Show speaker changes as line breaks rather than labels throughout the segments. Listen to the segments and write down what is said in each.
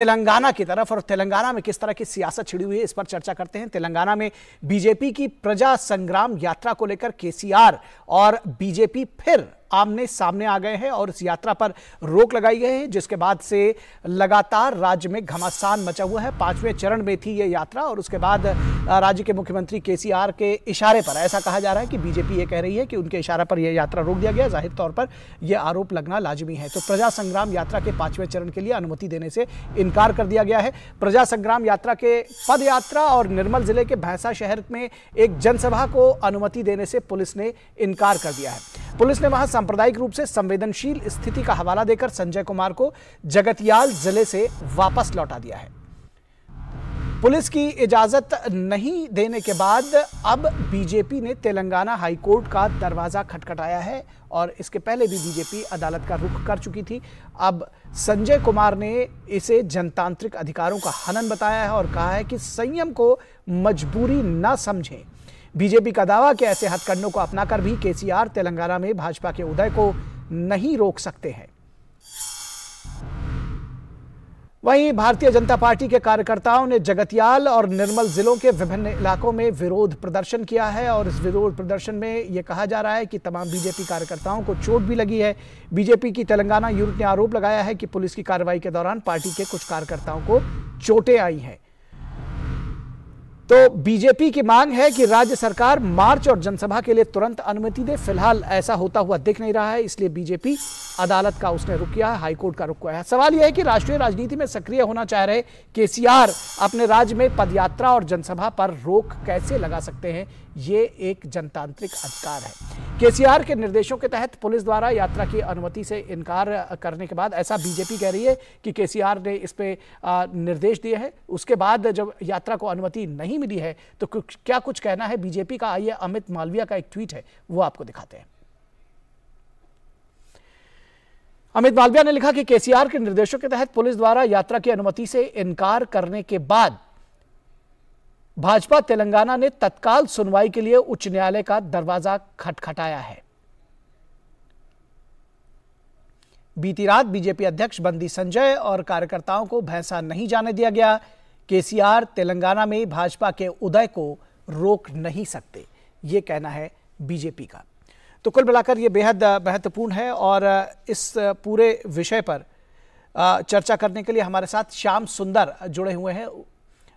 तेलंगाना की तरफ और तेलंगाना में किस तरह की सियासत छिड़ी हुई है, इस पर चर्चा करते हैं। तेलंगाना में बीजेपी की प्रजा संग्राम यात्रा को लेकर केसीआर और बीजेपी फिर आमने सामने आ गए हैं और इस यात्रा पर रोक लगाई गई है, जिसके बाद से लगातार राज्य में घमासान मचा हुआ है। 5वें चरण में थी यह यात्रा और उसके बाद राज्य के मुख्यमंत्री केसीआर के इशारे पर, ऐसा कहा जा रहा है कि बीजेपी ये कह रही है कि उनके इशारे पर यह यात्रा रोक दिया गया। जाहिर तौर पर यह आरोप लगना लाजमी है। तो प्रजा संग्राम यात्रा के 5वें चरण के लिए अनुमति देने से इनकार कर दिया गया है। प्रजा संग्राम यात्रा के पद यात्रा और निर्मल जिले के भैंसा शहर में एक जनसभा को अनुमति देने से पुलिस ने इनकार कर दिया है। पुलिस ने वहां सांप्रदायिक रूप से संवेदनशील स्थिति का हवाला देकर संजय कुमार को जगतियाल जिले से वापस लौटा दिया है। पुलिस की इजाजत नहीं देने के बाद अब बीजेपी ने तेलंगाना हाईकोर्ट का दरवाजा खटखटाया है और इसके पहले भी बीजेपी अदालत का रुख कर चुकी थी। अब संजय कुमार ने इसे जनतांत्रिक अधिकारों का हनन बताया है और कहा है कि संयम को मजबूरी न समझें। बीजेपी का दावा कि ऐसे हथकंडों को अपनाकर भी केसीआर तेलंगाना में भाजपा के उदय को नहीं रोक सकते हैं। वहीं भारतीय जनता पार्टी के कार्यकर्ताओं ने जगतियाल और निर्मल जिलों के विभिन्न इलाकों में विरोध प्रदर्शन किया है और इस विरोध प्रदर्शन में यह कहा जा रहा है कि तमाम बीजेपी कार्यकर्ताओं को चोट भी लगी है। बीजेपी की तेलंगाना यूनिट ने आरोप लगाया है कि पुलिस की कार्रवाई के दौरान पार्टी के कुछ कार्यकर्ताओं को चोटें आई हैं। तो बीजेपी की मांग है कि राज्य सरकार मार्च और जनसभा के लिए तुरंत अनुमति दे। फिलहाल ऐसा होता हुआ दिख नहीं रहा है, इसलिए बीजेपी अदालत का उसने रुख किया है, हाईकोर्ट का रुख किया है। सवाल यह है कि राष्ट्रीय राजनीति में सक्रिय होना चाह रहे केसीआर अपने राज्य में पदयात्रा और जनसभा पर रोक कैसे लगा सकते हैं? ये एक जनतांत्रिक अधिकार है। केसीआर के निर्देशों के तहत पुलिस द्वारा यात्रा की अनुमति से इनकार करने के बाद, ऐसा बीजेपी कह रही है कि केसीआर ने इस पे निर्देश दिए हैं, उसके बाद जब यात्रा को अनुमति नहीं मिली है तो क्या कुछ कहना है बीजेपी का? आइए अमित मालविया का एक ट्वीट है वो आपको दिखाते हैं। अमित मालविया ने लिखा कि केसीआर के निर्देशों के तहत पुलिस द्वारा यात्रा की अनुमति से इनकार करने के बाद भाजपा तेलंगाना ने तत्काल सुनवाई के लिए उच्च न्यायालय का दरवाजा खटखटाया है। बीती रात बीजेपी अध्यक्ष बंदी संजय और कार्यकर्ताओं को भैंसा नहीं जाने दिया गया। केसीआर तेलंगाना में भाजपा के उदय को रोक नहीं सकते, ये कहना है बीजेपी का। तो कुल मिलाकर ये बेहद महत्वपूर्ण है और इस पूरे विषय पर चर्चा करने के लिए हमारे साथ श्याम सुंदर जुड़े हुए हैं,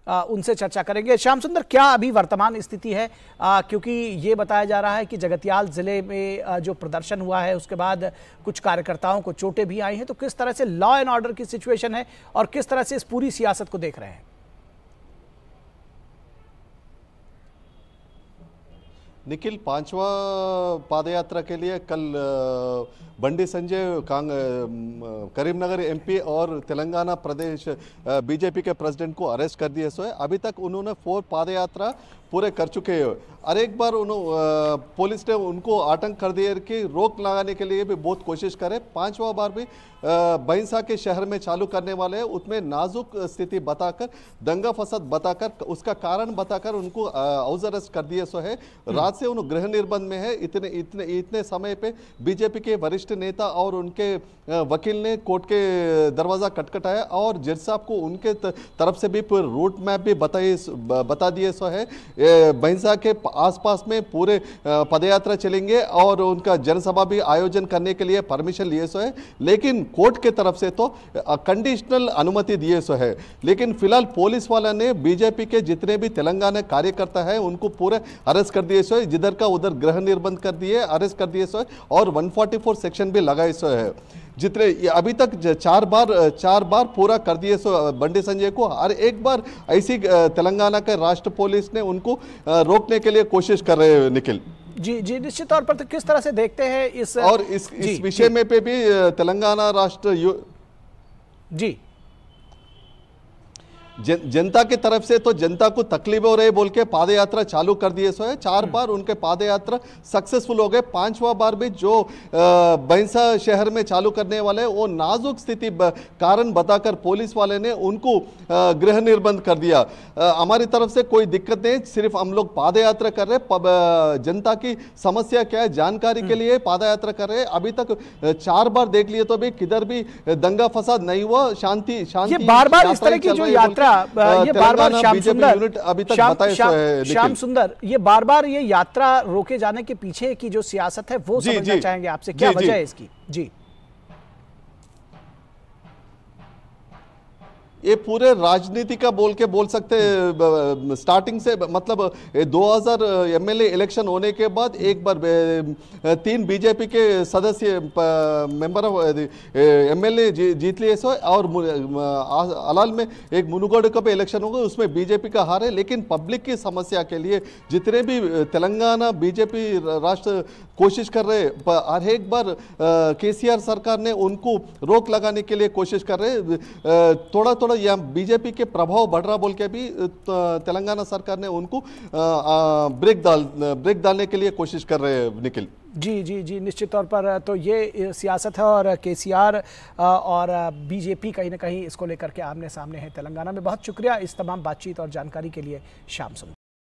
उनसे चर्चा करेंगे। श्याम सुंदर, क्या अभी वर्तमान स्थिति है? क्योंकि ये बताया जा रहा है कि जगतियाल जिले में जो प्रदर्शन हुआ है उसके बाद कुछ कार्यकर्ताओं को चोटें भी आई हैं, तो किस तरह से लॉ एंड ऑर्डर की सिचुएशन है और किस तरह से इस पूरी सियासत को देख रहे हैं?
निखिल, 5वां पादयात्रा के लिए कल बंडी संजय करीमनगर एमपी और तेलंगाना प्रदेश बीजेपी के प्रेसिडेंट को अरेस्ट कर दिया सो है। अभी तक उन्होंने 4 पादयात्रा पूरे कर चुके हैं और एक बार पुलिस ने उनको आतंक कर दिया कि रोक लगाने के लिए भी बहुत कोशिश करे। 5वां बार भी भैंसा के शहर में चालू करने वाले हैं, उसमें नाजुक स्थिति बताकर, दंगा फसाद बताकर, उसका कारण बताकर उनको हाउस अरेस्ट कर दिया सो है। रात से उन्होंने गृह निर्बंध में है। इतने समय पे बीजेपी के वरिष्ठ नेता और उनके वकील ने कोर्ट के दरवाजा खटखटाया और जज साहब को उनके तरफ से भी पूरे रूट मैप भी बता दिए सो है। भैंसा के आसपास में पूरे पदयात्रा चलेंगे और उनका जनसभा भी आयोजन करने के लिए परमिशन लिए सो है, लेकिन कोर्ट के तरफ से तो कंडीशनल अनुमति दिए सो है। लेकिन फिलहाल पुलिस वाला ने बीजेपी के जितने भी तेलंगाना कार्यकर्ता है उनको पूरे अरेस्ट कर दिए सो है, जिधर का उधर गृह निर्बंध कर दिए, अरेस्ट कर दिए सो है और 144 सेक्शन भी लगाए सो है। जितने अभी तक 4 बार पूरा कर दिए सो बंडी संजय को, और एक बार ऐसी तेलंगाना के राष्ट्र पुलिस ने उनको रोकने के लिए कोशिश कर रहे हैं। निखिल
जी, निश्चित तौर पर। तो किस तरह से देखते हैं इस
विषय में पे भी तेलंगाना राष्ट्र
जी
जनता की तरफ से तो जनता को तकलीफ हो रही बोल के पाद यात्रा चालू कर दिए सो है। 4 बार उनके पाद यात्रा सक्सेसफुल हो गए। 5वां बार भी जो भैंसा शहर में चालू करने वाले वो नाजुक स्थिति कारण बताकर पुलिस वाले ने उनको गृह निर्बंध कर दिया। हमारी तरफ से कोई दिक्कत नहीं, सिर्फ हम लोग पाद यात्रा कर रहे, जनता की समस्या क्या है जानकारी के लिए पाद यात्रा कर रहे। अभी तक 4 बार देख लिए तो भी किधर भी दंगा फसाद नहीं हुआ, शांति
ये बार-बार इस तरह की जो यात्रा ये बार-बार श्याम सुंदर ये बार-बार ये यात्रा रोके जाने के पीछे की जो सियासत है वो समझना चाहेंगे आपसे, क्या वजह है इसकी? जी,
ये पूरे राजनीति का बोल सकते हैं। स्टार्टिंग से मतलब 2000 एमएलए इलेक्शन होने के बाद एक बार 3 बीजेपी के सदस्य मेंबर एमएलए जीत लिए सो, और अलाल में एक मुनुगोड का भी इलेक्शन होगा, उसमें बीजेपी का हार है। लेकिन पब्लिक की समस्या के लिए जितने भी तेलंगाना बीजेपी राष्ट्र कोशिश कर रहे, हर एक बार केसीआर सरकार ने उनको रोक लगाने के लिए कोशिश कर रहे। थोड़ा थोड़ा या बीजेपी के प्रभाव बढ़ रहा बोल के भी तेलंगाना सरकार ने उनको ब्रेक डालने के लिए कोशिश कर रहे हैं निखिल।
जी जी जी, निश्चित तौर पर तो ये सियासत है और केसीआर और बीजेपी कहीं ना कहीं इसको लेकर के आमने सामने है तेलंगाना में। बहुत शुक्रिया इस तमाम बातचीत और जानकारी के लिए श्याम सुंदर।